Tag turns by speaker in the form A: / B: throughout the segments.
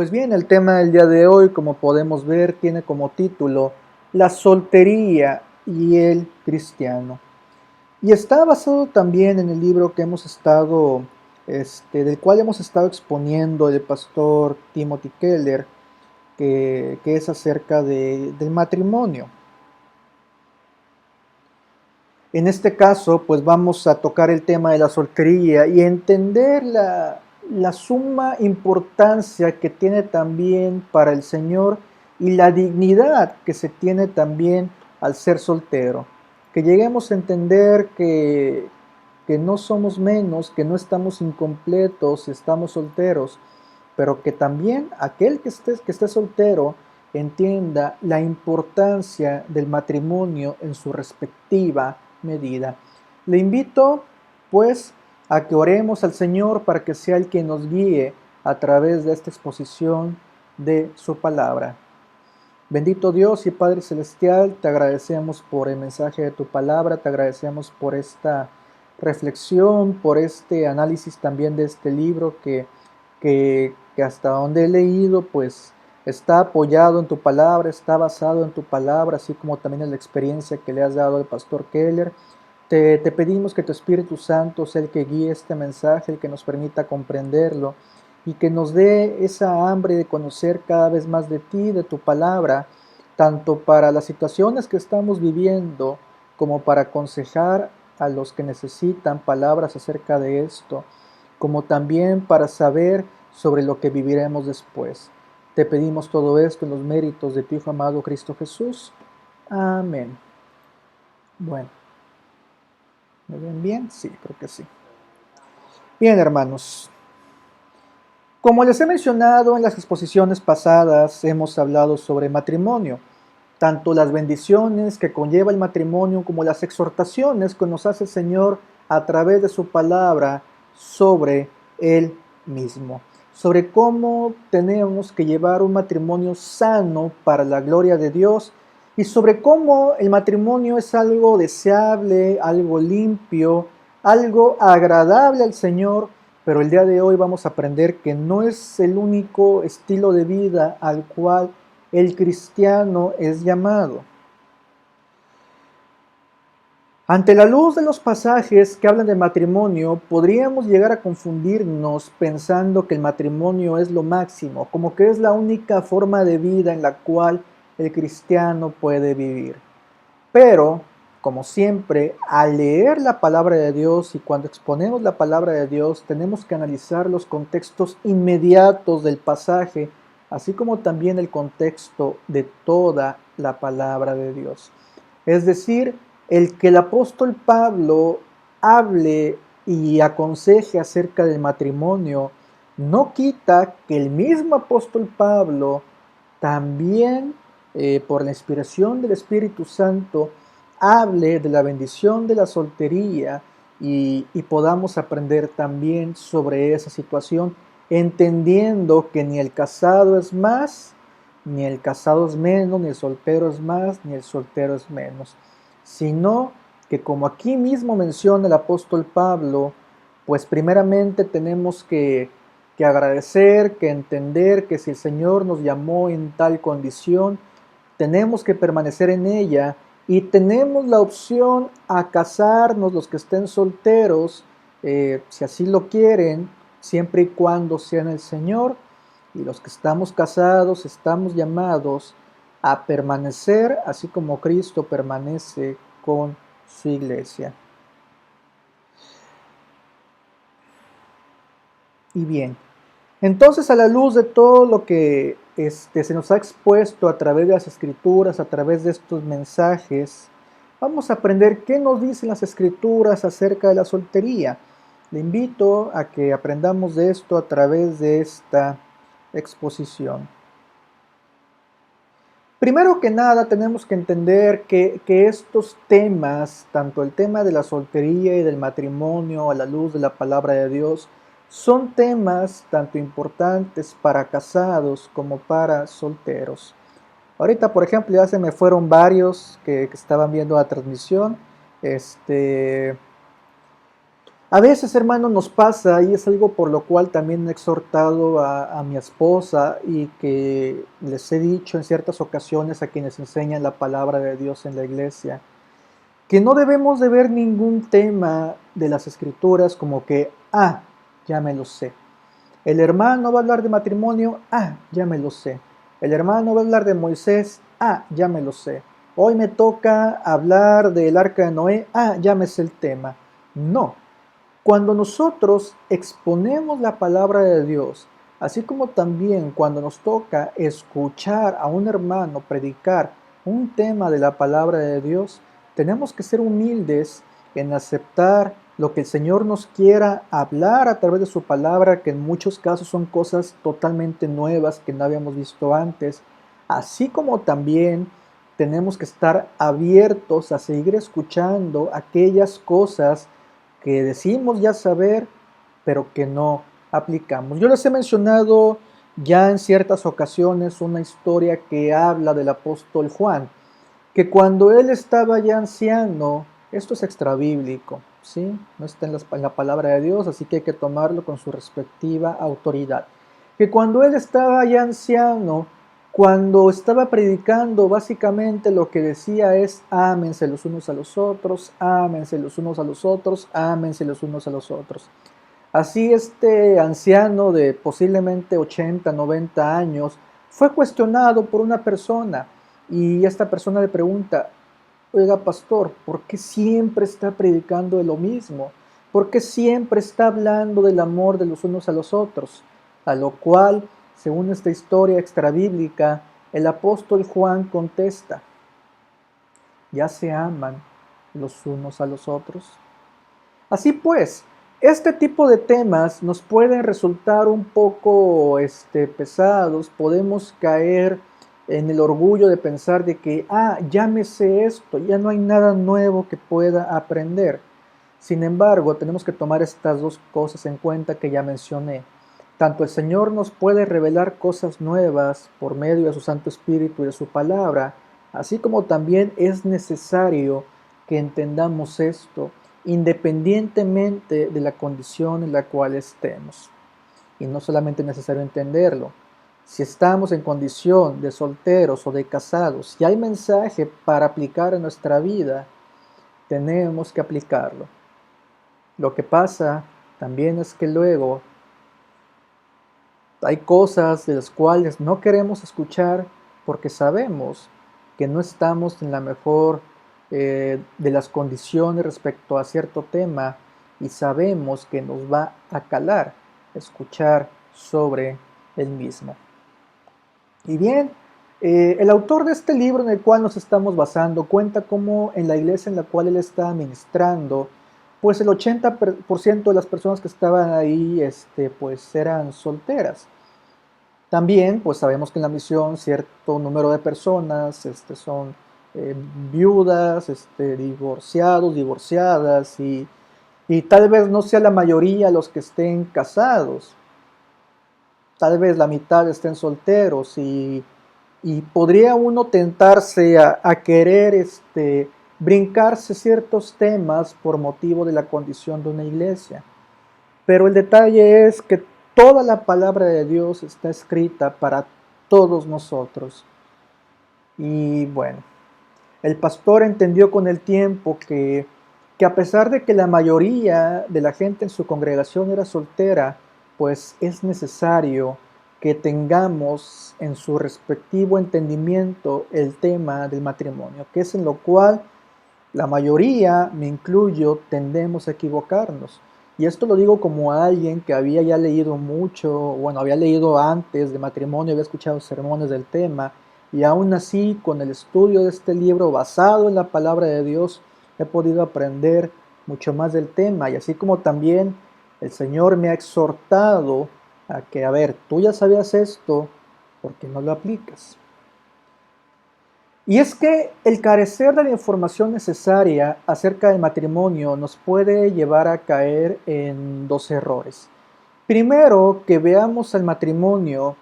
A: Pues bien, el tema del día de hoy, como podemos ver, tiene como título La soltería y el cristiano. Y está basado también en el libro que hemos estado, del cual hemos estado exponiendo el pastor Timothy Keller, que es acerca del matrimonio. En este caso, pues vamos a tocar el tema de la soltería y entender la suma importancia que tiene también para el Señor y la dignidad que se tiene también al ser soltero. Que lleguemos a entender que no somos menos, que no estamos incompletos si estamos solteros, pero que también aquel que esté soltero entienda la importancia del matrimonio en su respectiva medida. Le invito, pues, a que oremos al Señor para que sea el que nos guíe a través de esta exposición de su palabra. Bendito Dios y Padre Celestial, te agradecemos por el mensaje de tu palabra, te agradecemos por esta reflexión, por este análisis también de este libro que hasta donde he leído, pues está apoyado en tu palabra, está basado en tu palabra, así como también en la experiencia que le has dado al pastor Keller. Te pedimos que tu Espíritu Santo sea el que guíe este mensaje, el que nos permita comprenderlo y que nos dé esa hambre de conocer cada vez más de ti, de tu palabra, tanto para las situaciones que estamos viviendo como para aconsejar a los que necesitan palabras acerca de esto, como también para saber sobre lo que viviremos después. Te pedimos todo esto en los méritos de tu Hijo amado Cristo Jesús. Amén. Bueno, ¿me ven bien? Sí, creo que sí. Bien, hermanos. Como les he mencionado en las exposiciones pasadas, hemos hablado sobre matrimonio, tanto las bendiciones que conlleva el matrimonio como las exhortaciones que nos hace el Señor a través de su palabra sobre Él mismo, sobre cómo tenemos que llevar un matrimonio sano para la gloria de Dios y sobre cómo el matrimonio es algo deseable, algo limpio, algo agradable al Señor, pero el día de hoy vamos a aprender que no es el único estilo de vida al cual el cristiano es llamado. Ante la luz de los pasajes que hablan de matrimonio, podríamos llegar a confundirnos pensando que el matrimonio es lo máximo, como que es la única forma de vida en la cual el cristiano puede vivir. Pero, como siempre, al leer la palabra de Dios y cuando exponemos la palabra de Dios, tenemos que analizar los contextos inmediatos del pasaje, así como también el contexto de toda la palabra de Dios. Es decir, el que el apóstol Pablo hable y aconseje acerca del matrimonio no quita que el mismo apóstol Pablo también, por la inspiración del Espíritu Santo, hable de la bendición de la soltería y podamos aprender también sobre esa situación, entendiendo que ni el casado es más, ni el casado es menos, ni el soltero es más, ni el soltero es menos, sino que como aquí mismo menciona el apóstol Pablo, pues primeramente tenemos que agradecer, que entender que si el Señor nos llamó en tal condición, tenemos que permanecer en ella y tenemos la opción a casarnos los que estén solteros, si así lo quieren, siempre y cuando sean el Señor, y los que estamos casados estamos llamados a permanecer así como Cristo permanece con su iglesia. Y bien, entonces, a la luz de todo lo que se nos ha expuesto a través de las escrituras, a través de estos mensajes, vamos a aprender qué nos dicen las escrituras acerca de la soltería. Le invito a que aprendamos de esto a través de esta exposición. Primero que nada, tenemos que entender que estos temas, tanto el tema de la soltería y del matrimonio a la luz de la palabra de Dios, son temas tanto importantes para casados como para solteros. Ahorita, por ejemplo, ya se me fueron varios que estaban viendo la transmisión. Este, A veces, hermano, nos pasa, y es algo por lo cual también he exhortado a mi esposa y que les he dicho en ciertas ocasiones a quienes enseñan la palabra de Dios en la iglesia, que no debemos de ver ningún tema de las escrituras como que, ya me lo sé. El hermano va a hablar de matrimonio, ya me lo sé. El hermano va a hablar de Moisés, ya me lo sé. Hoy me toca hablar del arca de Noé, ya me sé el tema. No. Cuando nosotros exponemos la palabra de Dios, así como también cuando nos toca escuchar a un hermano predicar un tema de la palabra de Dios, tenemos que ser humildes en aceptar lo que el Señor nos quiera hablar a través de su palabra, que en muchos casos son cosas totalmente nuevas que no habíamos visto antes, así como también tenemos que estar abiertos a seguir escuchando aquellas cosas que decimos ya saber, pero que no aplicamos. Yo les he mencionado ya en ciertas ocasiones una historia que habla del apóstol Juan, que cuando él estaba ya anciano, esto es extrabíblico, ¿sí? No está en la palabra de Dios, así que hay que tomarlo con su respectiva autoridad. Que cuando él estaba ya anciano, cuando estaba predicando, básicamente lo que decía es: ámense los unos a los otros, ámense los unos a los otros, ámense los unos a los otros. Así este anciano de posiblemente 80, 90 años fue cuestionado por una persona y esta persona le pregunta: oiga, pastor, ¿por qué siempre está predicando de lo mismo? ¿Por qué siempre está hablando del amor de los unos a los otros? A lo cual, según esta historia extrabíblica, el apóstol Juan contesta: ¿ya se aman los unos a los otros? Así pues, este tipo de temas nos pueden resultar un poco pesados, podemos caer en el orgullo de pensar de que, ya me sé esto, ya no hay nada nuevo que pueda aprender. Sin embargo, tenemos que tomar estas dos cosas en cuenta que ya mencioné. Tanto el Señor nos puede revelar cosas nuevas por medio de su Santo Espíritu y de su palabra, así como también es necesario que entendamos esto independientemente de la condición en la cual estemos. Y no solamente es necesario entenderlo. Si estamos en condición de solteros o de casados, si hay mensaje para aplicar en nuestra vida, tenemos que aplicarlo. Lo que pasa también es que luego hay cosas de las cuales no queremos escuchar porque sabemos que no estamos en la mejor de las condiciones respecto a cierto tema y sabemos que nos va a calar escuchar sobre el mismo. Y bien, el autor de este libro en el cual nos estamos basando cuenta cómo en la iglesia en la cual él está ministrando, pues el 80% de las personas que estaban ahí pues eran solteras. También, pues sabemos que en la misión cierto número de personas son eh, viudas, divorciados, divorciadas, y tal vez no sea la mayoría los que estén casados, tal vez la mitad estén solteros, y podría uno tentarse a querer brincarse ciertos temas por motivo de la condición de una iglesia. Pero el detalle es que toda la palabra de Dios está escrita para todos nosotros. Y bueno, el pastor entendió con el tiempo que a pesar de que la mayoría de la gente en su congregación era soltera, pues es necesario que tengamos en su respectivo entendimiento el tema del matrimonio, que es en lo cual la mayoría, me incluyo, tendemos a equivocarnos. Y esto lo digo como alguien que había ya leído mucho, bueno, había leído antes de matrimonio, había escuchado sermones del tema, y aún así, con el estudio de este libro basado en la palabra de Dios, he podido aprender mucho más del tema. Y así como también el Señor me ha exhortado a que, a ver, tú ya sabías esto, ¿por qué no lo aplicas? Y es que el carecer de la información necesaria acerca del matrimonio nos puede llevar a caer en dos errores. Primero, que veamos al matrimonio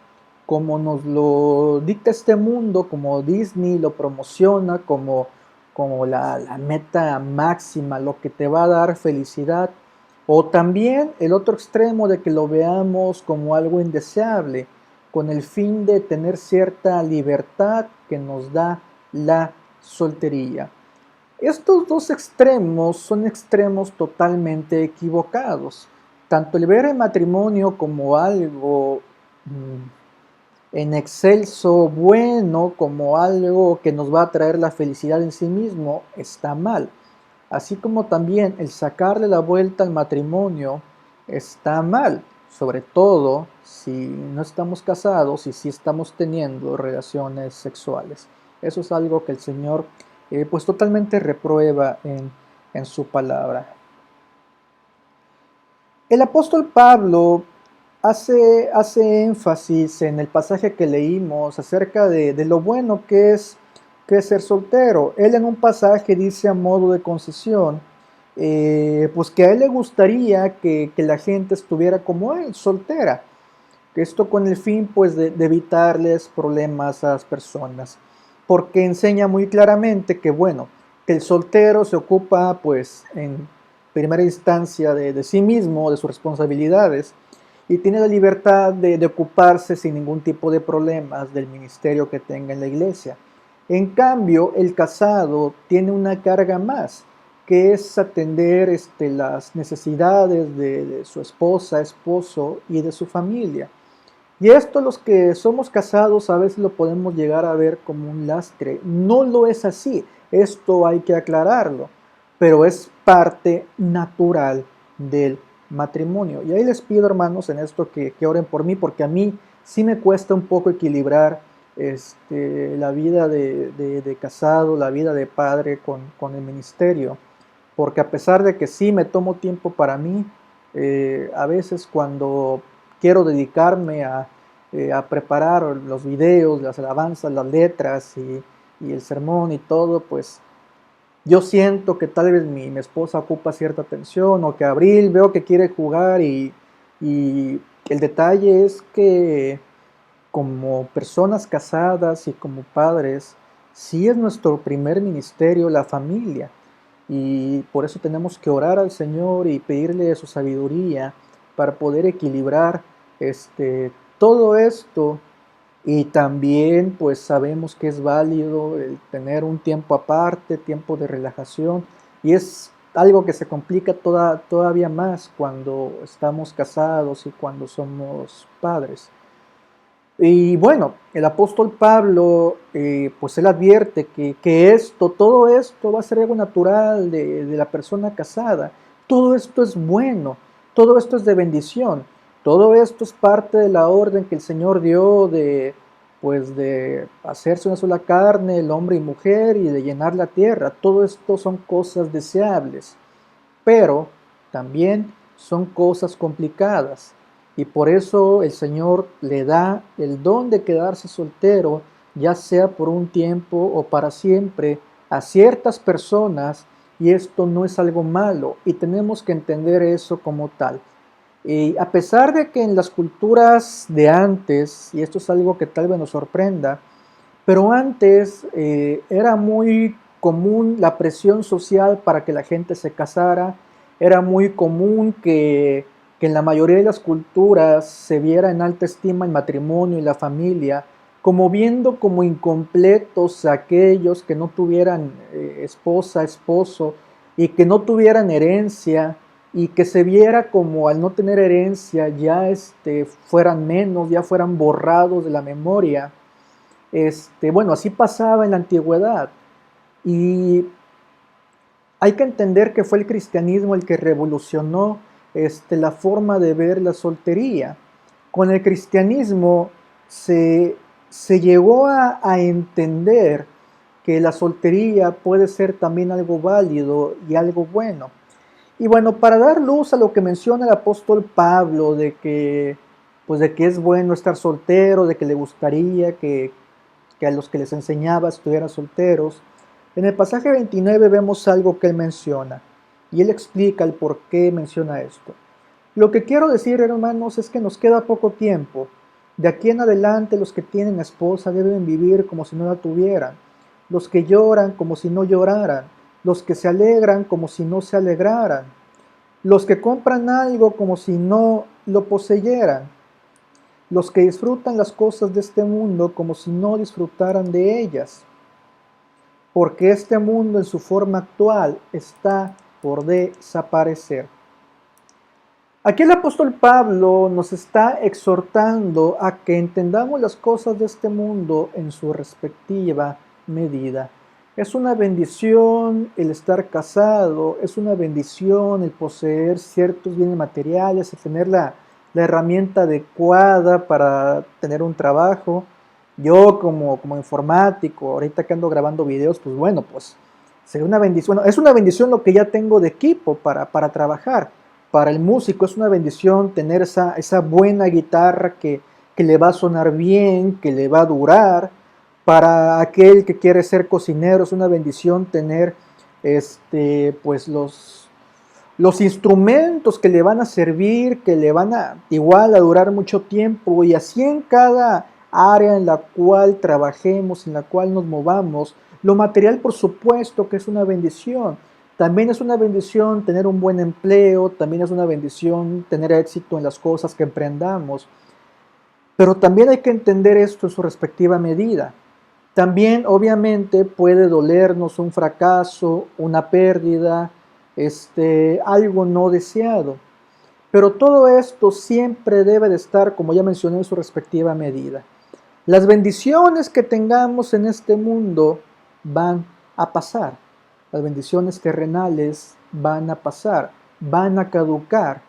A: como nos lo dicta este mundo, como Disney lo promociona, como la meta máxima, lo que te va a dar felicidad. O también el otro extremo de que lo veamos como algo indeseable, con el fin de tener cierta libertad que nos da la soltería. Estos dos extremos son extremos totalmente equivocados. Tanto el ver el matrimonio como algo en excelso bueno, como algo que nos va a traer la felicidad en sí mismo, está mal. Así como también el sacarle la vuelta al matrimonio está mal, sobre todo si no estamos casados y si estamos teniendo relaciones sexuales. Eso es algo que el Señor pues totalmente reprueba en su palabra. El apóstol Pablo hace énfasis en el pasaje que leímos acerca de lo bueno que es ser soltero. Él en un pasaje dice a modo de concesión, pues que a él le gustaría que la gente estuviera como él, soltera. Esto con el fin pues de evitarles problemas a las personas. Porque enseña muy claramente que bueno, que el soltero se ocupa pues en primera instancia de sí mismo, de sus responsabilidades, y tiene la libertad de ocuparse sin ningún tipo de problemas del ministerio que tenga en la iglesia. En cambio, el casado tiene una carga más, que es atender las necesidades de su esposa, esposo y de su familia. Y esto los que somos casados a veces lo podemos llegar a ver como un lastre. No lo es así, esto hay que aclararlo, pero es parte natural del matrimonio. Y ahí les pido, hermanos, en esto que oren por mí, porque a mí sí me cuesta un poco equilibrar la vida de casado, la vida de padre con el ministerio, porque a pesar de que sí me tomo tiempo para mí, a veces cuando quiero dedicarme a preparar los videos, las alabanzas, las letras y el sermón y todo, pues yo siento que tal vez mi esposa ocupa cierta atención o que Abril veo que quiere jugar y el detalle es que como personas casadas y como padres, sí es nuestro primer ministerio la familia y por eso tenemos que orar al Señor y pedirle su sabiduría para poder equilibrar todo esto. Y también pues sabemos que es válido el tener un tiempo aparte, tiempo de relajación, y es algo que se complica todavía más cuando estamos casados y cuando somos padres. Y bueno, el apóstol Pablo, pues él advierte que todo esto va a ser algo natural de la persona casada. Todo esto es bueno, todo esto es de bendición, todo esto es parte de la orden que el Señor dio pues de hacerse una sola carne, el hombre y mujer, y de llenar la tierra. Todo esto son cosas deseables, pero también son cosas complicadas. Y por eso el Señor le da el don de quedarse soltero, ya sea por un tiempo o para siempre, a ciertas personas, y esto no es algo malo, y tenemos que entender eso como tal. Y a pesar de que en las culturas de antes, y esto es algo que tal vez nos sorprenda, pero antes era muy común la presión social para que la gente se casara, era muy común que en la mayoría de las culturas se viera en alta estima el matrimonio y la familia, como viendo como incompletos a aquellos que no tuvieran esposa, esposo y que no tuvieran herencia y que se viera como al no tener herencia ya fueran menos, ya fueran borrados de la memoria. Bueno, así pasaba en la antigüedad y hay que entender que fue el cristianismo el que revolucionó la forma de ver la soltería. Con el cristianismo se llegó a entender que la soltería puede ser también algo válido y algo bueno. Y bueno, para dar luz a lo que menciona el apóstol Pablo pues de que es bueno estar soltero, de que le gustaría que a los que les enseñaba estuvieran solteros. En el pasaje 29 vemos algo que él menciona y él explica el por qué menciona esto. Lo que quiero decir, hermanos, es que nos queda poco tiempo. De aquí en adelante los que tienen esposa deben vivir como si no la tuvieran, los que lloran como si no lloraran, los que se alegran como si no se alegraran, los que compran algo como si no lo poseyeran, los que disfrutan las cosas de este mundo como si no disfrutaran de ellas, porque este mundo en su forma actual está por desaparecer. Aquí el apóstol Pablo nos está exhortando a que entendamos las cosas de este mundo en su respectiva medida. Es una bendición el estar casado, es una bendición el poseer ciertos bienes materiales, el tener la herramienta adecuada para tener un trabajo. Yo como informático, ahorita que ando grabando videos, pues bueno, pues sería una bendición. Bueno, es una bendición lo que ya tengo de equipo para trabajar. Para el músico es una bendición tener esa buena guitarra que le va a sonar bien, que le va a durar. Para aquel que quiere ser cocinero es una bendición tener pues los instrumentos que le van a servir, que le van a igual a durar mucho tiempo, y así en cada área en la cual trabajemos, en la cual nos movamos. Lo material, por supuesto que es una bendición. También es una bendición tener un buen empleo, también es una bendición tener éxito en las cosas que emprendamos. Pero también hay que entender esto en su respectiva medida. También, obviamente, puede dolernos un fracaso, una pérdida, algo no deseado. Pero todo esto siempre debe de estar, como ya mencioné, en su respectiva medida. Las bendiciones que tengamos en este mundo van a pasar. Las bendiciones terrenales van a pasar, van a caducar.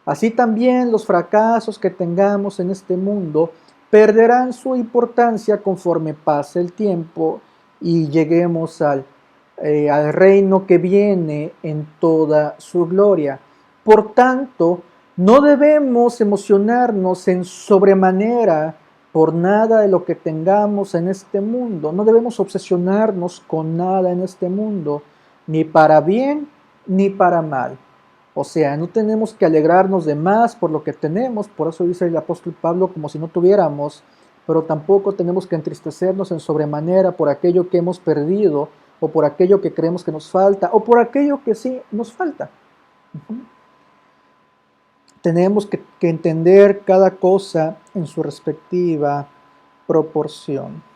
A: Así también los fracasos que tengamos en este mundo perderán su importancia conforme pase el tiempo y lleguemos al reino que viene en toda su gloria. Por tanto, no debemos emocionarnos en sobremanera por nada de lo que tengamos en este mundo. No debemos obsesionarnos con nada en este mundo, ni para bien ni para mal. O sea, no tenemos que alegrarnos de más por lo que tenemos, por eso dice el apóstol Pablo, como si no tuviéramos, pero tampoco tenemos que entristecernos en sobremanera por aquello que hemos perdido, o por aquello que creemos que nos falta, o por aquello que sí nos falta. Tenemos que entender cada cosa en su respectiva proporción.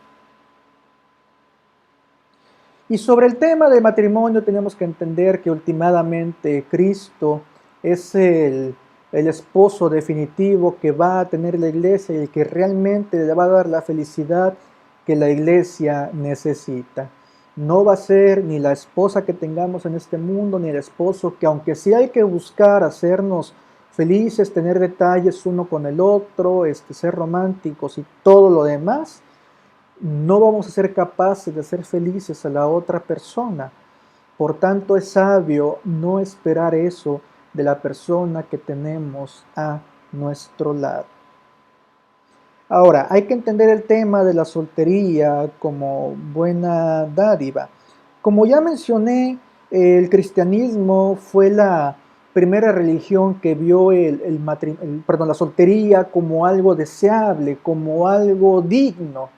A: Y sobre el tema del matrimonio tenemos que entender que últimamente Cristo es el esposo definitivo que va a tener la iglesia y el que realmente le va a dar la felicidad que la iglesia necesita. No va a ser ni la esposa que tengamos en este mundo, ni el esposo que, aunque sí hay que buscar hacernos felices, tener detalles uno con el otro, ser románticos y todo lo demás, no vamos a ser capaces de hacer felices a la otra persona. Por tanto, es sabio no esperar eso de la persona que tenemos a nuestro lado. Ahora, hay que entender el tema de la soltería como buena dádiva. Como ya mencioné, el cristianismo fue la primera religión que vio la soltería como algo deseable, como algo digno.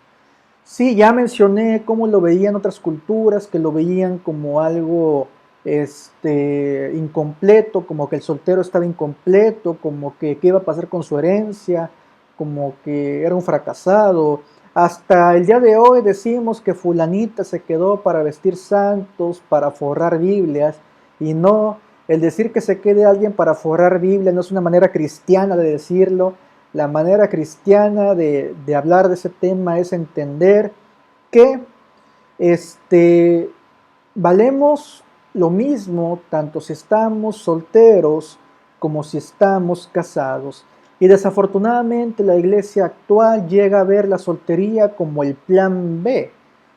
A: Sí, ya mencioné cómo lo veían otras culturas, que lo veían como algo incompleto, como que el soltero estaba incompleto, como que qué iba a pasar con su herencia, como que era un fracasado. Hasta el día de hoy decimos que fulanita se quedó para vestir santos, para forrar Biblias, y no, el decir que se quede alguien para forrar Biblia no es una manera cristiana de decirlo. La manera cristiana de hablar de ese tema es entender que valemos lo mismo tanto si estamos solteros como si estamos casados. Y desafortunadamente la iglesia actual llega a ver la soltería como el plan B,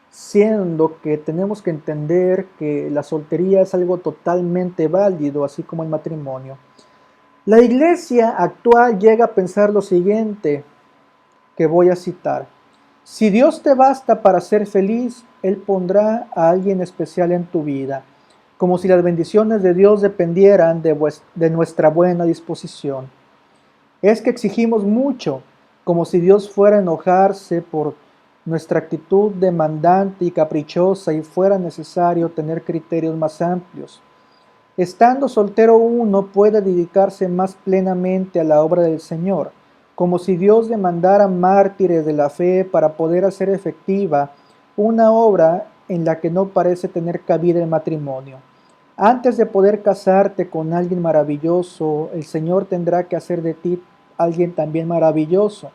A: siendo que tenemos que entender que la soltería es algo totalmente válido, así como el matrimonio. La iglesia actual llega a pensar lo siguiente, que voy a citar: si Dios te basta para ser feliz, Él pondrá a alguien especial en tu vida, como si las bendiciones de Dios dependieran de nuestra buena disposición. Es que exigimos mucho, como si Dios fuera a enojarse por nuestra actitud demandante y caprichosa y fuera necesario tener criterios más amplios. Estando soltero uno puede dedicarse más plenamente a la obra del Señor, como si Dios demandara mártires de la fe para poder hacer efectiva una obra en la que no parece tener cabida el matrimonio. Antes de poder casarte con alguien maravilloso, el Señor tendrá que hacer de ti alguien también maravilloso,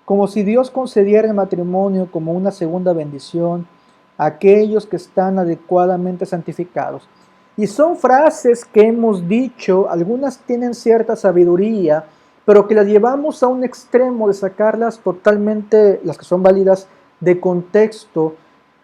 A: como si Dios concediera el matrimonio como una segunda bendición a aquellos que están adecuadamente santificados. Y son frases que hemos dicho, algunas tienen cierta sabiduría, pero que las llevamos a un extremo de sacarlas totalmente, las que son válidas, de contexto.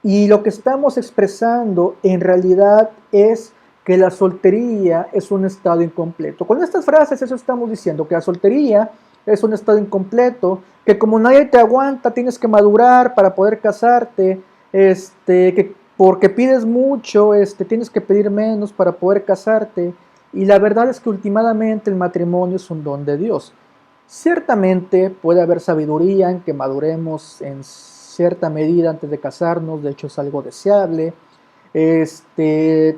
A: Y lo que estamos expresando en realidad es que la soltería es un estado incompleto. Con estas frases eso estamos diciendo, que la soltería es un estado incompleto, que como nadie te aguanta, tienes que madurar para poder casarte, que porque pides mucho, tienes que pedir menos para poder casarte. Y la verdad es que últimamente el matrimonio es un don de Dios. Ciertamente puede haber sabiduría en que maduremos en cierta medida antes de casarnos, de hecho es algo deseable.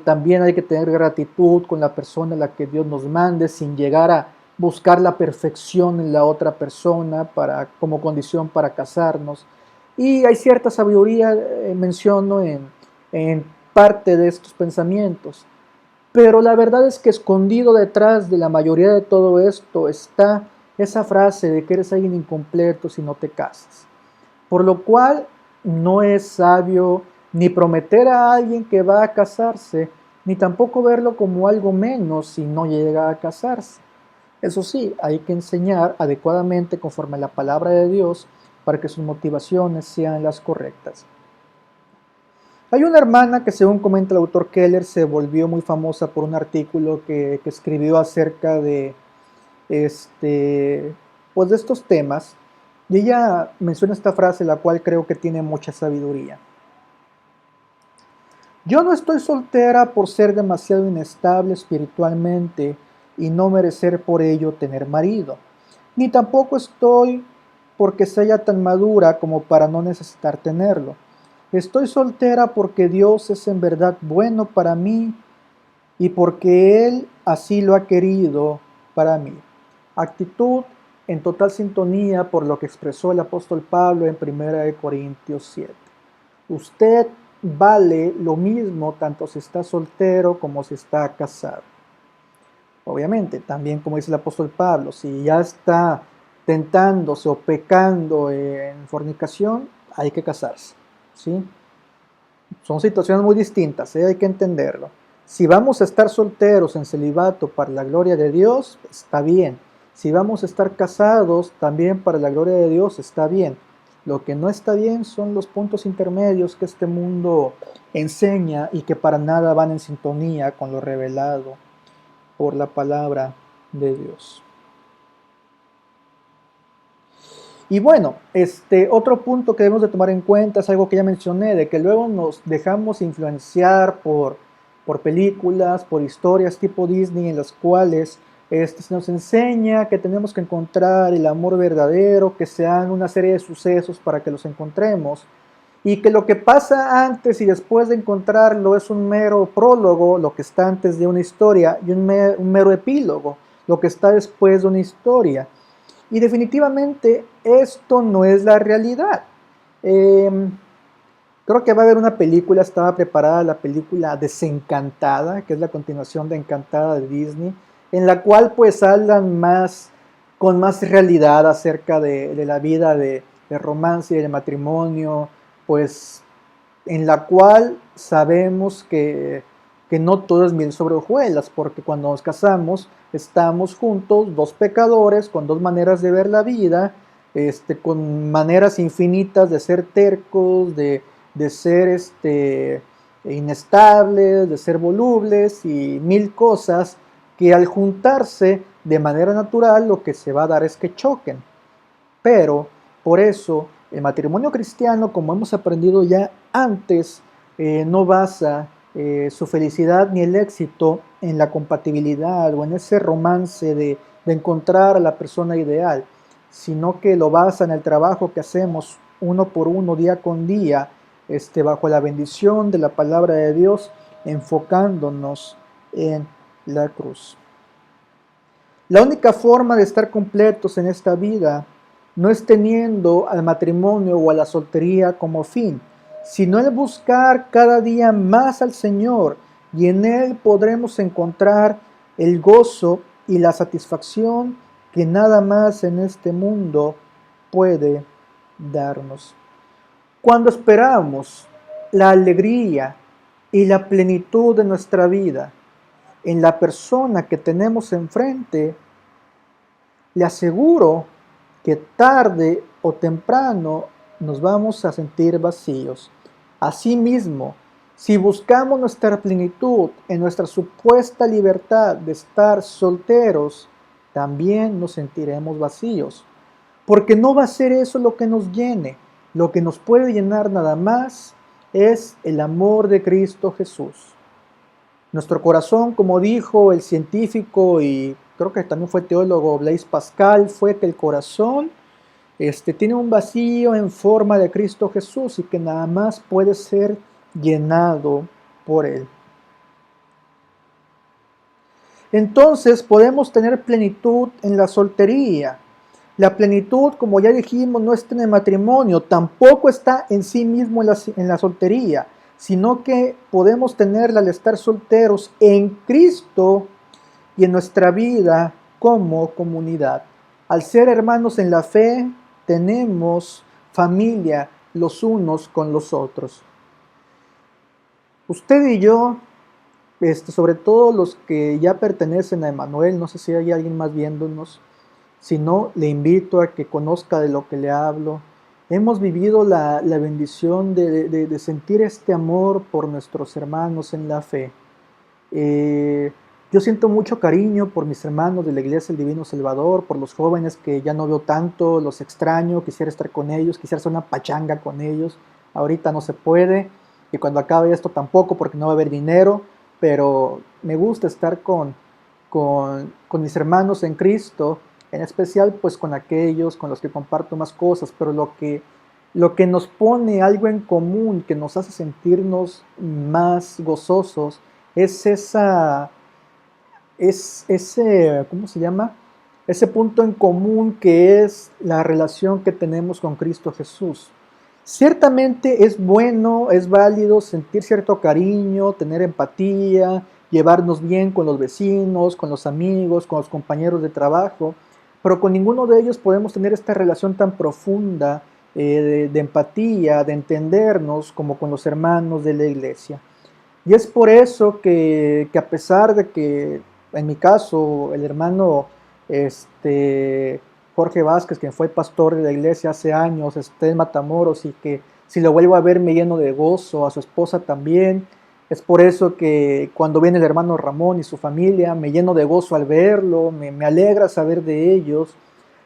A: También hay que tener gratitud con la persona a la que Dios nos mande sin llegar a buscar la perfección en la otra persona como condición para casarnos. Y hay cierta sabiduría, menciono, en parte de estos pensamientos. Pero la verdad es que escondido detrás de la mayoría de todo esto está esa frase de que eres alguien incompleto si no te casas. Por lo cual no es sabio ni prometer a alguien que va a casarse, ni tampoco verlo como algo menos si no llega a casarse. Eso sí, hay que enseñar adecuadamente conforme a la palabra de Dios para que sus motivaciones sean las correctas. Hay una hermana que, según comenta el autor Keller, se volvió muy famosa por un artículo que escribió acerca de, pues de estos temas, y ella menciona esta frase, la cual creo que tiene mucha sabiduría. Yo no estoy soltera por ser demasiado inestable espiritualmente y no merecer por ello tener marido, ni tampoco estoy porque sea tan madura como para no necesitar tenerlo. Estoy soltera porque Dios es en verdad bueno para mí y porque Él así lo ha querido para mí. Actitud en total sintonía por lo que expresó el apóstol Pablo en 1 Corintios 7. Usted vale lo mismo tanto si está soltero como si está casado. Obviamente, también como dice el apóstol Pablo, si ya está tentándose o pecando en fornicación, hay que casarse, ¿sí? Son situaciones muy distintas, hay que entenderlo. Si vamos a estar solteros en celibato para la gloria de Dios, está bien. Si vamos a estar casados también para la gloria de Dios, está bien. Lo que no está bien son los puntos intermedios que este mundo enseña y que para nada van en sintonía con lo revelado por la palabra de Dios. Y bueno, otro punto que debemos de tomar en cuenta es algo que ya mencioné, de que luego nos dejamos influenciar por películas, por historias tipo Disney en las cuales se nos enseña que tenemos que encontrar el amor verdadero, que sean una serie de sucesos para que los encontremos, y que lo que pasa antes y después de encontrarlo es un mero prólogo, lo que está antes de una historia, y un mero epílogo, lo que está después de una historia. Y definitivamente esto no es la realidad. Creo que va a haber una película, estaba preparada la película Desencantada, que es la continuación de Encantada de Disney, en la cual pues hablan con más realidad acerca de la vida de romance y de matrimonio, pues en la cual sabemos que no todo es miel sobre hojuelas, porque cuando nos casamos estamos juntos, dos pecadores, con dos maneras de ver la vida, con maneras infinitas de ser tercos, de ser inestables, de ser volubles y mil cosas que al juntarse de manera natural lo que se va a dar es que choquen. Pero por eso el matrimonio cristiano, como hemos aprendido ya antes, no basa su felicidad ni el éxito en la compatibilidad o en ese romance de encontrar a la persona ideal, sino que lo basa en el trabajo que hacemos uno por uno, día con día, bajo la bendición de la palabra de Dios, enfocándonos en la cruz. La única forma de estar completos en esta vida no es teniendo al matrimonio o a la soltería como fin, sino el buscar cada día más al Señor, y en Él podremos encontrar el gozo y la satisfacción que nada más en este mundo puede darnos. Cuando esperamos la alegría y la plenitud de nuestra vida en la persona que tenemos enfrente, le aseguro que tarde o temprano nos vamos a sentir vacíos. Asimismo, si buscamos nuestra plenitud en nuestra supuesta libertad de estar solteros, también nos sentiremos vacíos. Porque no va a ser eso lo que nos llene. Lo que nos puede llenar nada más es el amor de Cristo Jesús. Nuestro corazón, como dijo el científico y creo que también fue teólogo Blaise Pascal, fue que el corazón tiene un vacío en forma de Cristo Jesús y que nada más puede ser llenado por Él. Entonces podemos tener plenitud en la soltería. La plenitud, como ya dijimos, no está en el matrimonio, tampoco está en sí mismo en la soltería, sino que podemos tenerla al estar solteros en Cristo y en nuestra vida como comunidad. Al ser hermanos en la fe, tenemos familia los unos con los otros. Usted y yo, sobre todo los que ya pertenecen a Emmanuel, no sé si hay alguien más viéndonos, si no, le invito a que conozca de lo que le hablo. Hemos vivido la bendición de sentir este amor por nuestros hermanos en la fe. Yo siento mucho cariño por mis hermanos de la Iglesia del Divino Salvador, por los jóvenes que ya no veo tanto, los extraño, quisiera estar con ellos, quisiera hacer una pachanga con ellos. Ahorita no se puede y cuando acabe esto tampoco porque no va a haber dinero, pero me gusta estar con mis hermanos en Cristo, en especial pues con aquellos con los que comparto más cosas, pero lo que nos pone algo en común, que nos hace sentirnos más gozosos, es ese, ¿cómo se llama? Ese punto en común que es la relación que tenemos con Cristo Jesús. Ciertamente es bueno, es válido sentir cierto cariño, tener empatía, llevarnos bien con los vecinos, con los amigos, con los compañeros de trabajo, pero con ninguno de ellos podemos tener esta relación tan profunda de empatía, de entendernos como con los hermanos de la iglesia. Y es por eso que a pesar de que, en mi caso, el hermano Jorge Vázquez, quien fue pastor de la iglesia hace años, esté en Matamoros y que si lo vuelvo a ver me lleno de gozo, a su esposa también. Es por eso que cuando viene el hermano Ramón y su familia, me lleno de gozo al verlo, me alegra saber de ellos,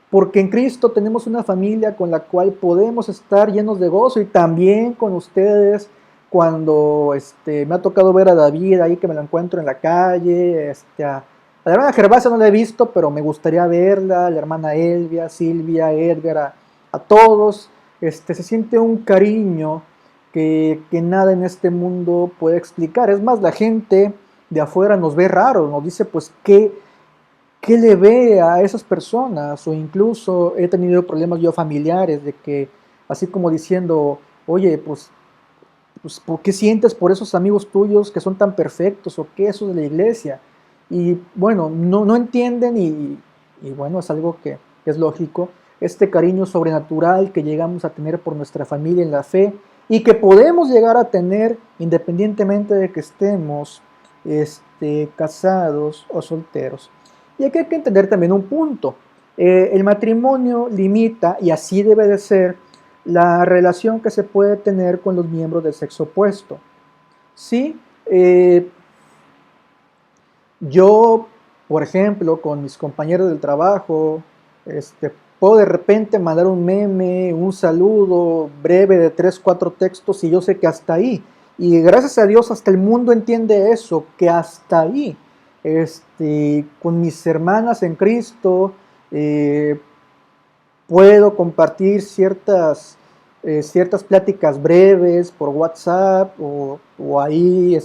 A: porque en Cristo tenemos una familia con la cual podemos estar llenos de gozo y también con ustedes cuando me ha tocado ver a David ahí que me lo encuentro en la calle, a la hermana Gervasia no la he visto, pero me gustaría verla, la hermana Elvia, Silvia, Edgar, a todos, se siente un cariño que nada en este mundo puede explicar. Es más, la gente de afuera nos ve raro, nos dice pues qué le ve a esas personas, o incluso he tenido problemas yo familiares de que así como diciendo, oye, pues ¿por qué sientes por esos amigos tuyos que son tan perfectos o qué esos de la iglesia? Y bueno, no entienden y bueno, es algo que es lógico, este cariño sobrenatural que llegamos a tener por nuestra familia en la fe y que podemos llegar a tener independientemente de que estemos casados o solteros. Y aquí hay que entender también un punto. El matrimonio limita, y así debe de ser, la relación que se puede tener con los miembros del sexo opuesto. ¿Sí? Yo, por ejemplo, con mis compañeros del trabajo, puedo de repente mandar un meme, un saludo breve de 3, 4 textos y yo sé que hasta ahí. Y gracias a Dios hasta el mundo entiende eso, que hasta ahí. Con mis hermanas en Cristo, puedo compartir ciertas pláticas breves por WhatsApp o ahí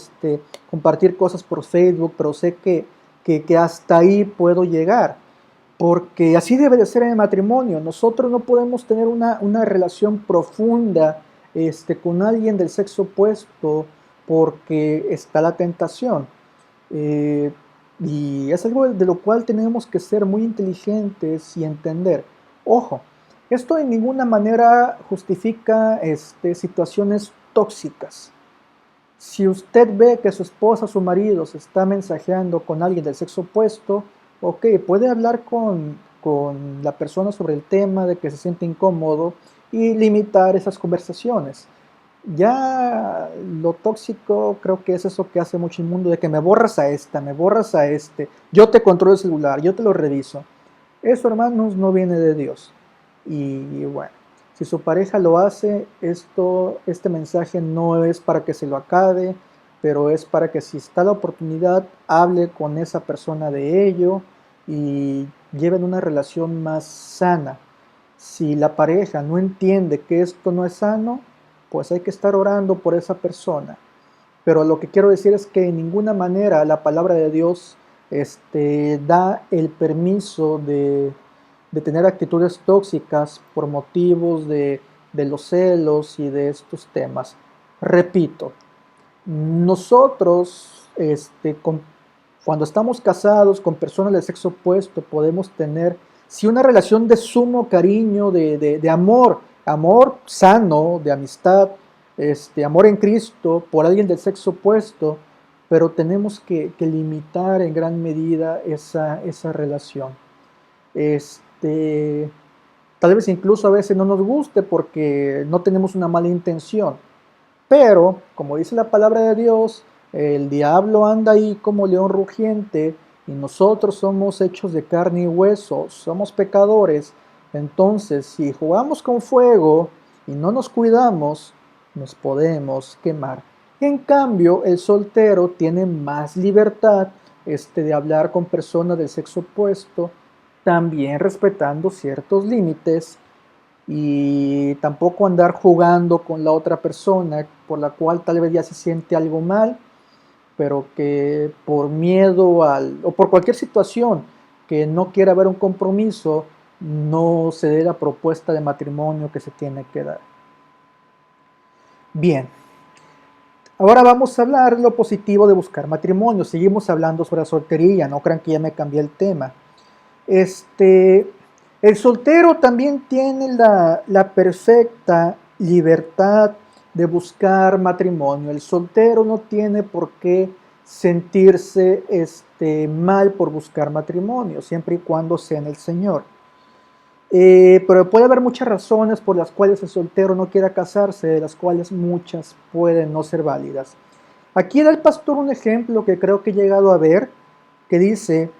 A: compartir cosas por Facebook, pero sé que hasta ahí puedo llegar, porque así debe de ser en el matrimonio. Nosotros no podemos tener una relación profunda con alguien del sexo opuesto porque está la tentación. Eh, y es algo de lo cual tenemos que ser muy inteligentes y entender. Ojo, esto de ninguna manera justifica situaciones tóxicas. Si usted ve que su esposa, su marido, se está mensajeando con alguien del sexo opuesto, ok, puede hablar con la persona sobre el tema de que se siente incómodo y limitar esas conversaciones. Ya lo tóxico creo que es eso que hace mucho el mundo, de que me borras a esta, me borras a este, yo te controlo el celular, yo te lo reviso. Eso, hermanos, no viene de Dios. Y bueno, si su pareja lo hace, este mensaje no es para que se lo acabe, pero es para que si está la oportunidad, hable con esa persona de ello y lleven una relación más sana. Si la pareja no entiende que esto no es sano, pues hay que estar orando por esa persona. Pero lo que quiero decir es que de ninguna manera la palabra de Dios da el permiso de tener actitudes tóxicas por motivos de los celos y de estos temas. Repito, nosotros cuando estamos casados con personas del sexo opuesto podemos tener, sí, una relación de sumo cariño, de amor, amor sano, de amistad, amor en Cristo por alguien del sexo opuesto, pero tenemos que limitar en gran medida esa relación. Este, Tal vez incluso a veces no nos guste porque no tenemos una mala intención, pero, como dice la palabra de Dios, el diablo anda ahí como león rugiente y nosotros somos hechos de carne y hueso, somos pecadores. Entonces, si jugamos con fuego y no nos cuidamos, nos podemos quemar. En cambio, el soltero tiene más libertad de hablar con personas del sexo opuesto, también respetando ciertos límites y tampoco andar jugando con la otra persona por la cual tal vez ya se siente algo mal, pero que por miedo o por cualquier situación que no quiera haber un compromiso, no se dé la propuesta de matrimonio que se tiene que dar. Bien, ahora vamos a hablar de lo positivo de buscar matrimonio. Seguimos hablando sobre la soltería, no crean que ya me cambié el tema. El soltero también tiene la perfecta libertad de buscar matrimonio. El soltero no tiene por qué sentirse mal por buscar matrimonio, siempre y cuando sea en el Señor. Pero puede haber muchas razones por las cuales el soltero no quiera casarse, de las cuales muchas pueden no ser válidas. Aquí da el pastor un ejemplo que creo que he llegado a ver, que dice: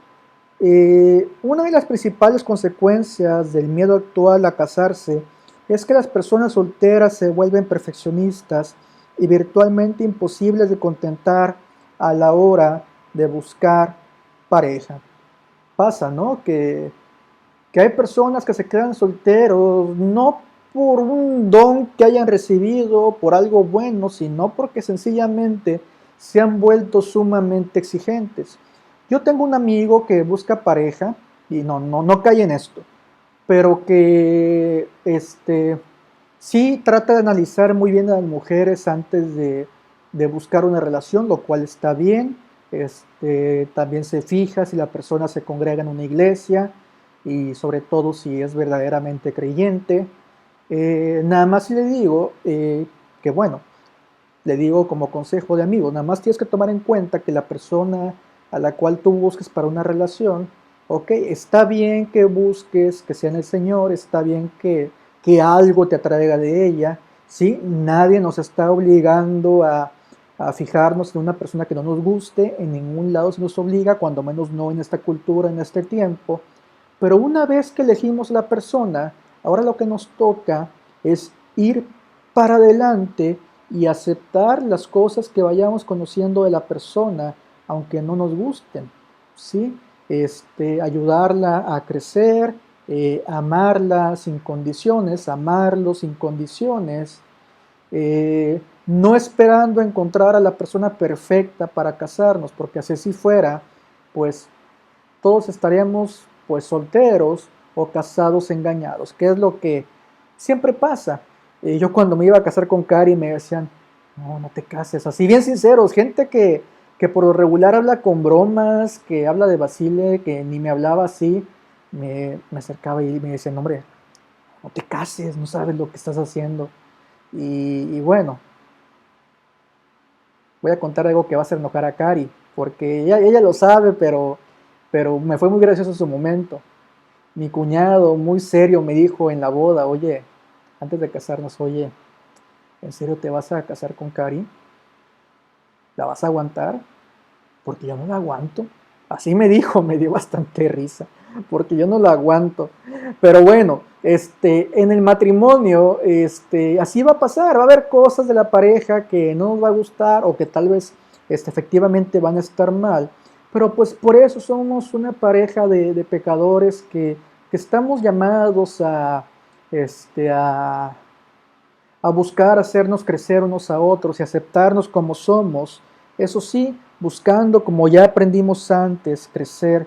A: una de las principales consecuencias del miedo actual a casarse es que las personas solteras se vuelven perfeccionistas y virtualmente imposibles de contentar a la hora de buscar pareja. Pasa, ¿no? Que hay personas que se quedan solteros no por un don que hayan recibido, por algo bueno, sino porque sencillamente se han vuelto sumamente exigentes. Yo tengo un amigo que busca pareja y no cae en esto, pero que sí trata de analizar muy bien a las mujeres antes de buscar una relación, lo cual está bien. También se fija si la persona se congrega en una iglesia y sobre todo si es verdaderamente creyente. Nada más le digo que bueno, le digo como consejo de amigo, nada más tienes que tomar en cuenta que la persona a la cual tú busques para una relación, ok, está bien que busques que sea en el Señor, está bien que algo te atraiga de ella, ¿sí? Nadie nos está obligando a fijarnos en una persona que no nos guste, en ningún lado se nos obliga, cuando menos no en esta cultura, en este tiempo, pero una vez que elegimos la persona, ahora lo que nos toca es ir para adelante y aceptar las cosas que vayamos conociendo de la persona, aunque no nos gusten, ¿sí? Ayudarla a crecer, amarla sin condiciones, amarlo sin condiciones, no esperando encontrar a la persona perfecta para casarnos, porque si así fuera, pues todos estaríamos pues solteros o casados engañados, que es lo que siempre pasa. Yo cuando me iba a casar con Cari me decían, no, no te cases, así bien sinceros, gente que por lo regular habla con bromas, que habla de Basile, que ni me hablaba así, me acercaba y me decían, hombre, no te cases, no sabes lo que estás haciendo. Y bueno, voy a contar algo que va a hacer enojar a Cari, porque ella lo sabe, pero me fue muy gracioso en su momento. Mi cuñado, muy serio, me dijo en la boda, oye, antes de casarnos, oye, ¿en serio te vas a casar con Cari? ¿La vas a aguantar? Porque yo no la aguanto. Así me dijo, me dio bastante risa, porque yo no la aguanto. Pero bueno, en el matrimonio, así va a pasar, va a haber cosas de la pareja que no nos va a gustar o que tal vez efectivamente van a estar mal. Pero pues por eso somos una pareja de pecadores que estamos llamados este, a, a buscar hacernos crecer unos a otros y aceptarnos como somos. Eso sí, buscando, como ya aprendimos antes, crecer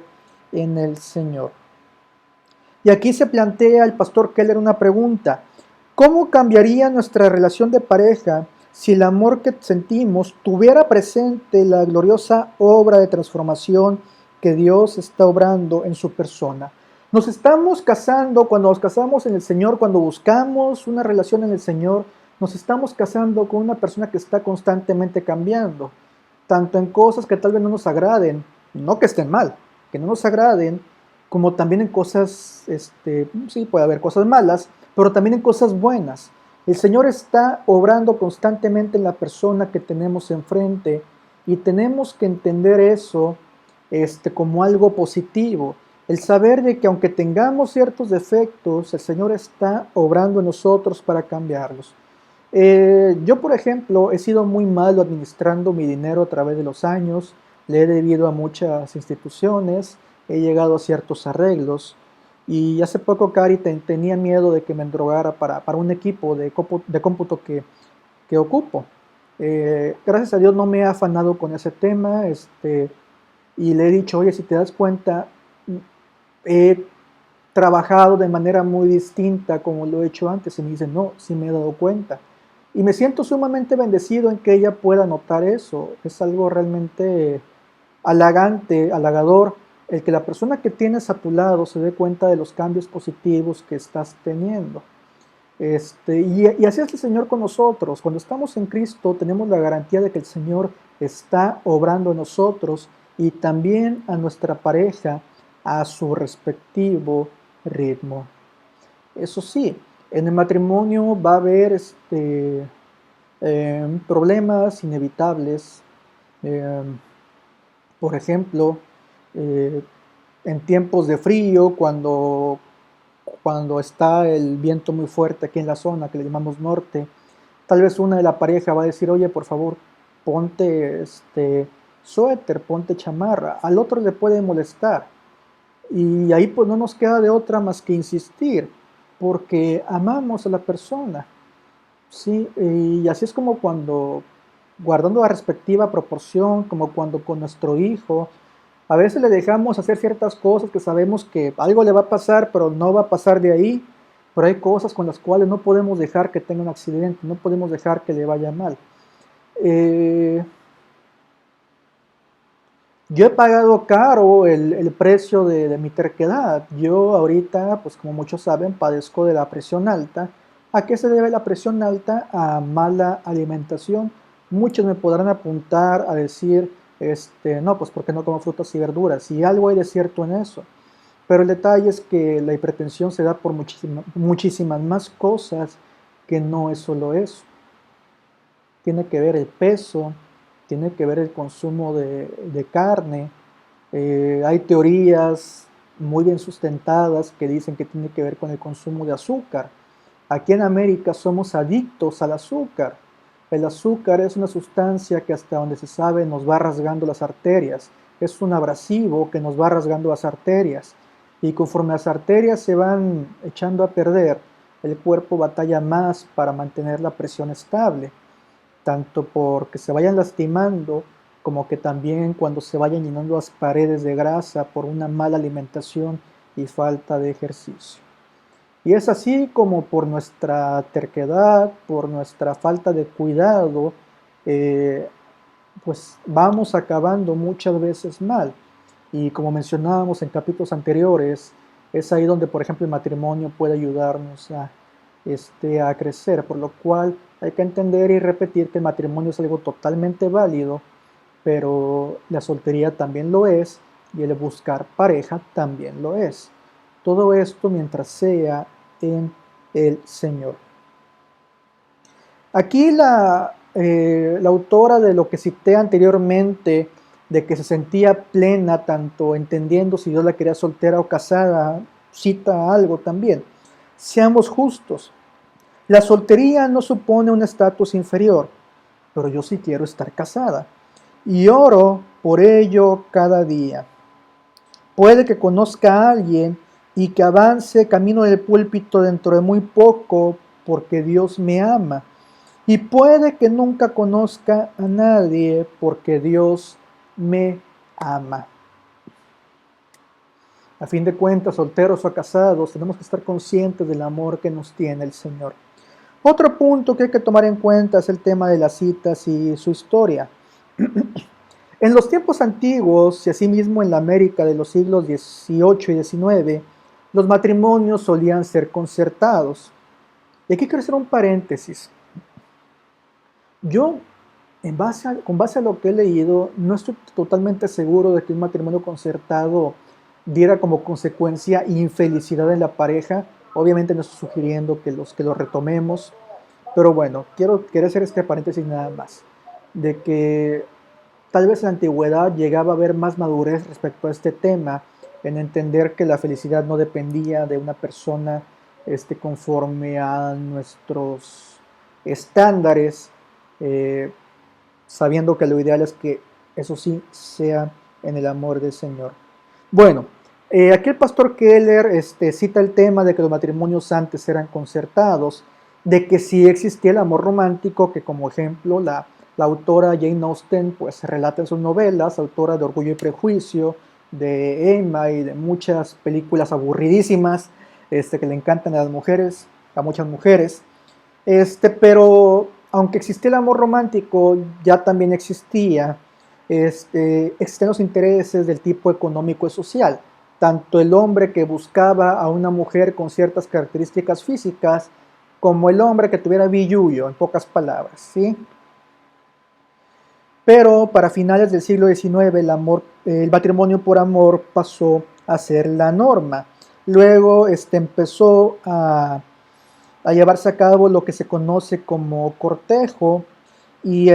A: en el Señor. Y aquí se plantea el pastor Keller una pregunta. ¿Cómo cambiaría nuestra relación de pareja si el amor que sentimos tuviera presente la gloriosa obra de transformación que Dios está obrando en su persona? Nos estamos casando, cuando nos casamos en el Señor, cuando buscamos una relación en el Señor, nos estamos casando con una persona que está constantemente cambiando, tanto en cosas que tal vez no nos agraden, no que estén mal, que no nos agraden, como también en cosas, sí, puede haber cosas malas, pero también en cosas buenas. El Señor está obrando constantemente en la persona que tenemos enfrente y tenemos que entender eso como algo positivo. El saber de que aunque tengamos ciertos defectos, el Señor está obrando en nosotros para cambiarlos. Yo, por ejemplo, he sido muy malo administrando mi dinero a través de los años, le he debido a muchas instituciones, he llegado a ciertos arreglos y hace poco Cari tenía miedo de que me endrogara para un equipo de cómputo que ocupo. Gracias a Dios no me he afanado con ese tema y le he dicho, oye, si te das cuenta, he trabajado de manera muy distinta como lo he hecho antes. Y me dice, no, sí me he dado cuenta. Y me siento sumamente bendecido en que ella pueda notar eso. Es algo realmente halagante, halagador, el que la persona que tienes a tu lado se dé cuenta de los cambios positivos que estás teniendo. Y así es el Señor con nosotros. Cuando estamos en Cristo tenemos la garantía de que el Señor está obrando en nosotros y también a nuestra pareja a su respectivo ritmo. Eso sí, en el matrimonio va a haber problemas inevitables. eh, por ejemplo, eh, en tiempos de frío, cuando está el viento muy fuerte aquí en la zona que le llamamos norte, tal vez una de la pareja va a decir, oye, por favor, ponte suéter, ponte chamarra. Al otro le puede molestar. Y ahí pues no nos queda de otra más que insistir, porque amamos a la persona, ¿sí? Y así es como cuando, guardando la respectiva proporción, como cuando con nuestro hijo, a veces le dejamos hacer ciertas cosas que sabemos que algo le va a pasar, pero no va a pasar de ahí, pero hay cosas con las cuales no podemos dejar que tenga un accidente, no podemos dejar que le vaya mal. Eh, Yo he pagado caro el precio de mi terquedad. Yo ahorita, pues como muchos saben, padezco de la presión alta. ¿A qué se debe la presión alta? A mala alimentación. Muchos me podrán apuntar a decir, no, pues porque no como frutas y verduras. Y algo hay de cierto en eso. Pero el detalle es que la hipertensión se da por muchísimas más cosas que no es solo eso. Tiene que ver el peso, tiene que ver el consumo de carne. Hay teorías muy bien sustentadas que dicen que tiene que ver con el consumo de azúcar. Aquí en América somos adictos al azúcar. El azúcar es una sustancia que hasta donde se sabe nos va rasgando las arterias. Es un abrasivo que nos va rasgando las arterias. Y conforme las arterias se van echando a perder, el cuerpo batalla más para mantener la presión estable tanto porque se vayan lastimando como que también cuando se vayan llenando las paredes de grasa por una mala alimentación y falta de ejercicio. Y es así como por nuestra terquedad, por nuestra falta de cuidado, eh, pues vamos acabando muchas veces mal. Y como mencionábamos en capítulos anteriores, es ahí donde, por ejemplo, el matrimonio puede ayudarnos a crecer, por lo cual hay que entender y repetir que el matrimonio es algo totalmente válido, pero la soltería también lo es y el buscar pareja también lo es. Todo esto mientras sea en el Señor. Aquí la autora de lo que cité anteriormente, de que se sentía plena tanto entendiendo si Dios la quería soltera o casada, cita algo también. Seamos justos. La soltería no supone un estatus inferior, pero yo sí quiero estar casada. Y oro por ello cada día. Puede que conozca a alguien y que avance camino del púlpito dentro de muy poco porque Dios me ama. Y puede que nunca conozca a nadie porque Dios me ama. A fin de cuentas, solteros o casados, tenemos que estar conscientes del amor que nos tiene el Señor. Otro punto que hay que tomar en cuenta es el tema de las citas y su historia. En los tiempos antiguos y asimismo en la América de los siglos XVIII y XIX, los matrimonios solían ser concertados. Y aquí quiero hacer un paréntesis. Yo, con base a lo que he leído, no estoy totalmente seguro de que un matrimonio concertado diera como consecuencia infelicidad en la pareja. Obviamente no estoy sugiriendo que lo retomemos, pero bueno, quiero hacer este paréntesis nada más, de que tal vez en la antigüedad llegaba a haber más madurez respecto a este tema, en entender que la felicidad no dependía de una persona conforme a nuestros estándares, eh, sabiendo que lo ideal es que eso sí sea en el amor del Señor. Bueno, aquí el pastor Keller cita el tema de que los matrimonios antes eran concertados, de que sí existía el amor romántico, que como ejemplo la autora Jane Austen pues relata en sus novelas, autora de Orgullo y Prejuicio, de Emma y de muchas películas aburridísimas que le encantan a las mujeres, a muchas mujeres. Pero aunque existía el amor romántico, ya también existían los intereses del tipo económico y social. Tanto el hombre que buscaba a una mujer con ciertas características físicas, como el hombre que tuviera billullo, en pocas palabras, ¿sí? Pero para finales del siglo XIX el matrimonio por amor pasó a ser la norma. Luego empezó a llevarse a cabo lo que se conoce como cortejo y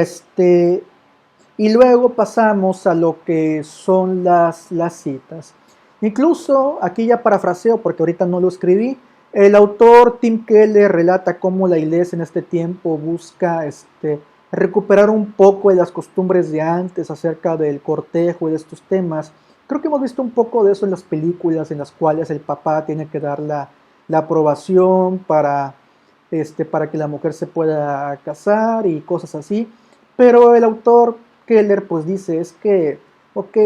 A: y luego pasamos a lo que son las citas. Incluso aquí ya parafraseo porque ahorita no lo escribí. El autor Tim Keller relata cómo la iglesia en este tiempo busca recuperar un poco de las costumbres de antes acerca del cortejo y de estos temas. Creo que hemos visto un poco de eso en las películas en las cuales el papá tiene que dar la aprobación para que la mujer se pueda casar y cosas así. Pero el autor Keller pues dice es que, ok,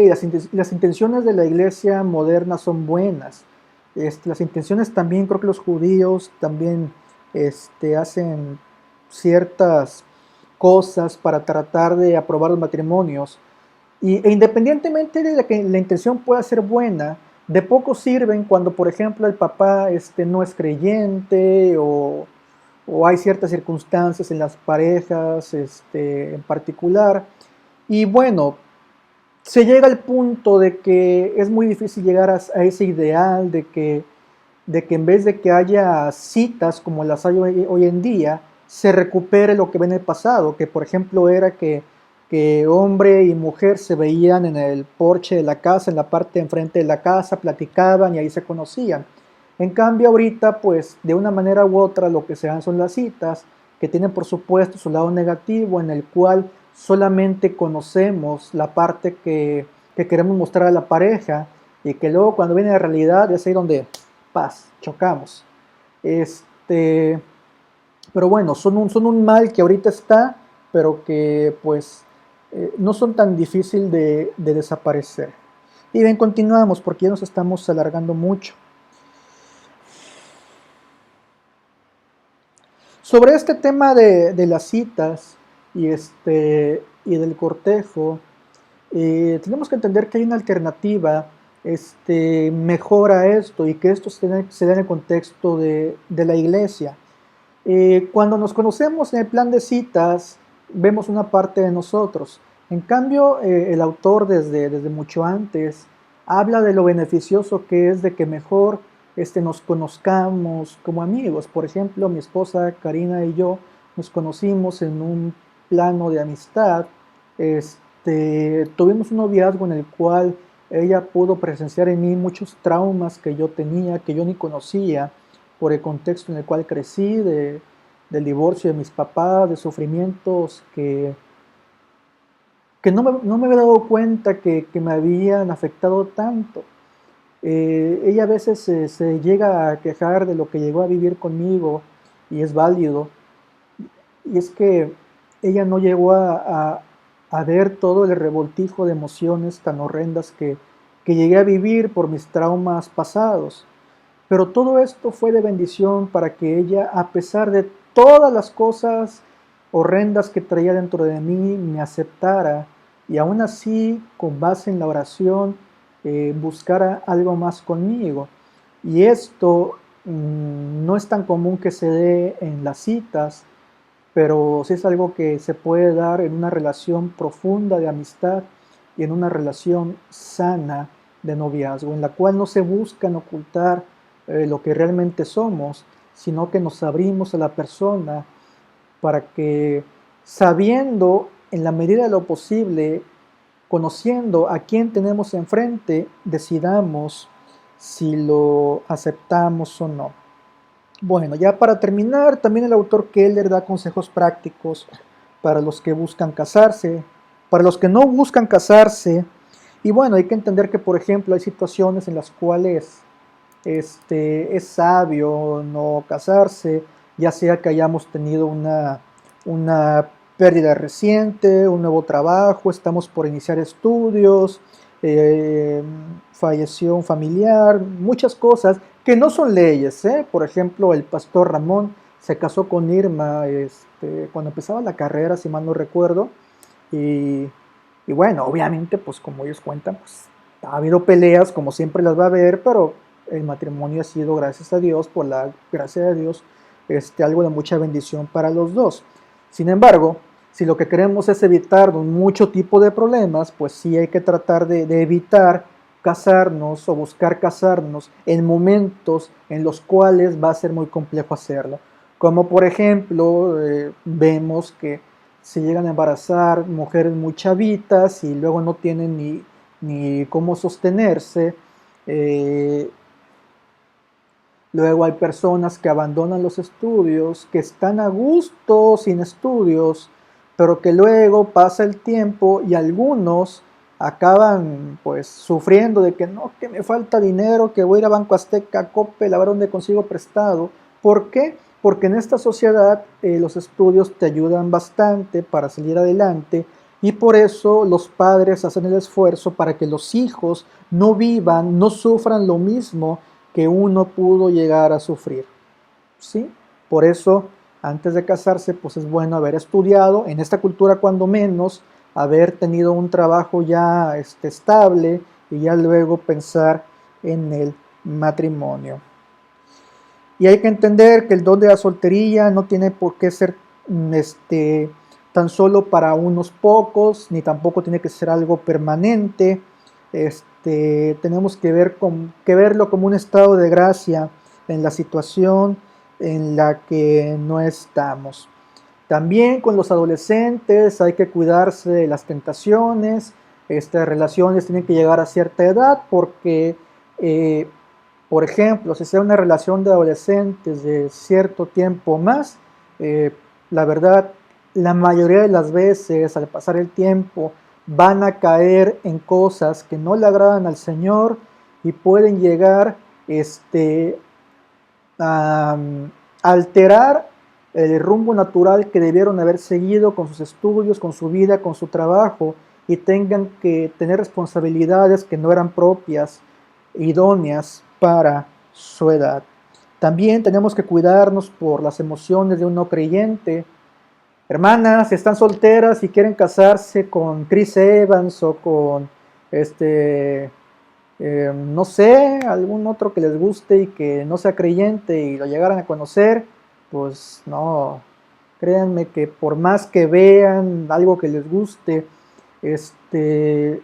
A: las intenciones de la iglesia moderna son buenas. Las intenciones también, creo que los judíos también hacen ciertas cosas para tratar de aprobar los matrimonios. E independientemente de que la intención pueda ser buena, de poco sirven cuando, por ejemplo, el papá no es creyente o hay ciertas circunstancias en las parejas en particular. Y bueno, se llega al punto de que es muy difícil llegar a ese ideal de que en vez de que haya citas como las hay hoy en día, se recupere lo que ve en el pasado, que por ejemplo era que hombre y mujer se veían en el porche de la casa, en la parte de enfrente de la casa, platicaban y ahí se conocían. En cambio ahorita, pues de una manera u otra lo que se dan son las citas, que tienen por supuesto su lado negativo, en el cual solamente conocemos la parte que queremos mostrar a la pareja y que luego cuando viene la realidad es ahí donde chocamos. Este, pero bueno, son un mal que ahorita está, pero que pues no son tan difíciles de desaparecer. Y bien, continuamos porque ya nos estamos alargando mucho. Sobre este tema de las citas y del cortejo, tenemos que entender que hay una alternativa mejor a esto y que esto se da en el contexto de la iglesia. Cuando nos conocemos en el plan de citas, vemos una parte de nosotros. En cambio, el autor desde mucho antes habla de lo beneficioso que es de que mejor nos conozcamos como amigos. Por ejemplo, mi esposa Karina y yo nos conocimos en un plano de amistad. Tuvimos un noviazgo en el cual ella pudo presenciar en mí muchos traumas que yo tenía, que yo ni conocía, por el contexto en el cual crecí, del divorcio de mis papás, de sufrimientos que no me había dado cuenta que me habían afectado tanto. Ella a veces se llega a quejar de lo que llegó a vivir conmigo y es válido. Y es que ella no llegó a ver todo el revoltijo de emociones tan horrendas que llegué a vivir por mis traumas pasados. Pero todo esto fue de bendición para que ella, a pesar de todas las cosas horrendas que traía dentro de mí, me aceptara y aún así, con base en la oración, buscara algo más conmigo. Y esto no es tan común que se dé en las citas, pero sí es algo que se puede dar en una relación profunda de amistad y en una relación sana de noviazgo, en la cual no se buscan ocultar lo que realmente somos, sino que nos abrimos a la persona para que, sabiendo en la medida de lo posible, conociendo a quién tenemos enfrente, decidamos si lo aceptamos o no. Bueno, ya para terminar, también el autor Keller da consejos prácticos para los que buscan casarse, para los que no buscan casarse. Y bueno, hay que entender que, por ejemplo, hay situaciones en las cuales es sabio no casarse, ya sea que hayamos tenido una pérdida reciente, un nuevo trabajo, estamos por iniciar estudios, eh, falleció un familiar, muchas cosas que no son leyes. Por ejemplo, el pastor Ramón se casó con Irma cuando empezaba la carrera, si mal no recuerdo, y, y bueno, obviamente, pues como ellos cuentan, pues ha habido peleas, como siempre las va a haber, pero el matrimonio ha sido, gracias a Dios, por la gracia de Dios, algo de mucha bendición para los dos. Sin embargo, si lo que queremos es evitar mucho tipo de problemas, pues sí hay que tratar de evitar casarnos o buscar casarnos en momentos en los cuales va a ser muy complejo hacerlo. Como por ejemplo, vemos que se llegan a embarazar mujeres muy chavitas y luego no tienen ni cómo sostenerse. Eh, Luego hay personas que abandonan los estudios, que están a gusto sin estudios, pero que luego pasa el tiempo y algunos acaban pues sufriendo de que no, que me falta dinero, que voy a ir a Banco Azteca, Coppel, a ver dónde consigo prestado. ¿Por qué? Porque en esta sociedad los estudios te ayudan bastante para salir adelante y por eso los padres hacen el esfuerzo para que los hijos no vivan, no sufran lo mismo que uno pudo llegar a sufrir, ¿sí? Por eso, antes de casarse, pues es bueno haber estudiado, en esta cultura cuando menos, haber tenido un trabajo ya estable y ya luego pensar en el matrimonio. Y hay que entender que el don de la soltería no tiene por qué ser tan solo para unos pocos, ni tampoco tiene que ser algo permanente. Tenemos que verlo como un estado de gracia en la situación en la que no estamos. También con los adolescentes hay que cuidarse de las tentaciones. Estas relaciones tienen que llegar a cierta edad porque, por ejemplo, si sea una relación de adolescentes de cierto tiempo más, eh, la verdad, la mayoría de las veces al pasar el tiempo van a caer en cosas que no le agradan al Señor y pueden llegar a alterar el rumbo natural que debieron haber seguido con sus estudios, con su vida, con su trabajo, y tengan que tener responsabilidades que no eran propias, idóneas para su edad. También tenemos que cuidarnos por las emociones de un no creyente. Hermanas, si están solteras y quieren casarse con Chris Evans o con no sé, algún otro que les guste y que no sea creyente y lo llegaran a conocer, pues no, créanme que por más que vean algo que les guste, este,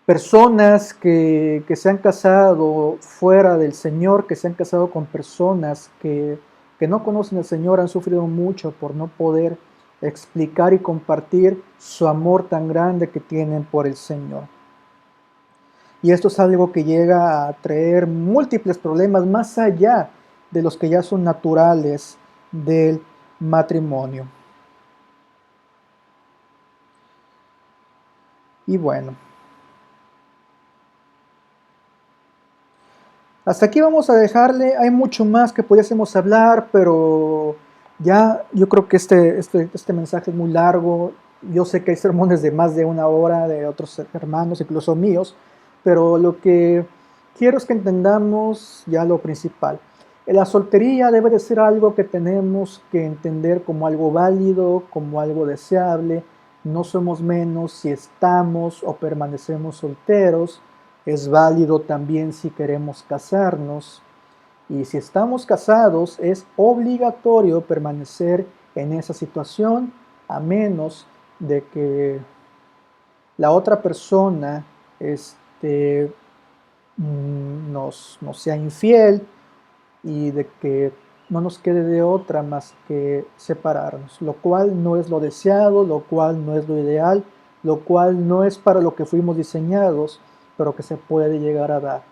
A: personas que se han casado fuera del Señor, que se han casado con personas que no conocen al Señor, han sufrido mucho por no poder explicar y compartir su amor tan grande que tienen por el Señor. Y esto es algo que llega a traer múltiples problemas más allá de los que ya son naturales del matrimonio. Y bueno, hasta aquí vamos a dejarle. Hay mucho más que pudiésemos hablar, pero ya yo creo que este mensaje es muy largo. Yo sé que hay sermones de más de una hora de otros hermanos, incluso míos, pero lo que quiero es que entendamos ya lo principal. La soltería debe de ser algo que tenemos que entender como algo válido, como algo deseable. No somos menos si estamos o permanecemos solteros. Es válido también si queremos casarnos. Y si estamos casados, es obligatorio permanecer en esa situación a menos de que la otra persona nos sea infiel y de que no nos quede de otra más que separarnos, lo cual no es lo deseado, lo cual no es lo ideal, lo cual no es para lo que fuimos diseñados, pero que se puede llegar a dar.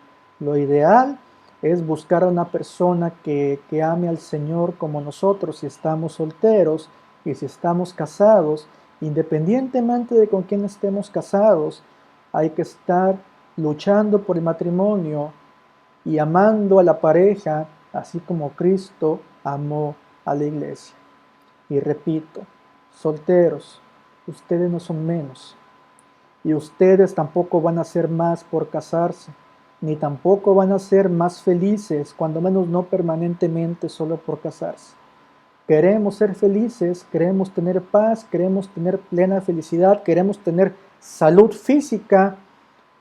A: Lo ideal es buscar a una persona que ame al Señor como nosotros si estamos solteros y si estamos casados, independientemente de con quién estemos casados, hay que estar luchando por el matrimonio y amando a la pareja, así como Cristo amó a la iglesia. Y repito, solteros, ustedes no son menos. Y ustedes tampoco van a ser más por casarse, ni tampoco van a ser más felices, cuando menos no permanentemente solo por casarse. Queremos ser felices, queremos tener paz, queremos tener plena felicidad, queremos tener salud física.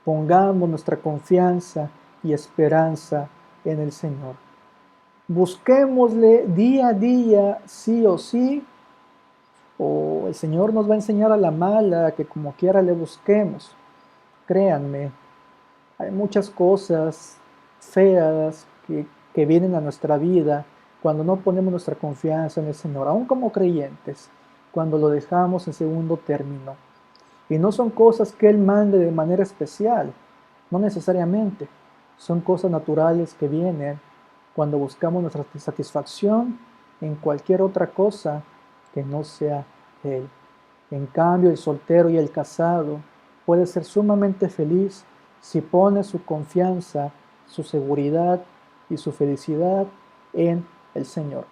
A: Pongamos nuestra confianza y esperanza en el Señor. Busquémosle día a día, sí o sí, o el Señor nos va a enseñar a la mala que como quiera le busquemos. Créanme, hay muchas cosas feas que vienen a nuestra vida cuando no ponemos nuestra confianza en el Señor, aún como creyentes, cuando lo dejamos en segundo término. Y no son cosas que Él mande de manera especial, no necesariamente. Son cosas naturales que vienen cuando buscamos nuestra satisfacción en cualquier otra cosa que no sea Él. En cambio, el soltero y el casado puede ser sumamente feliz si pone su confianza, su seguridad y su felicidad en el Señor.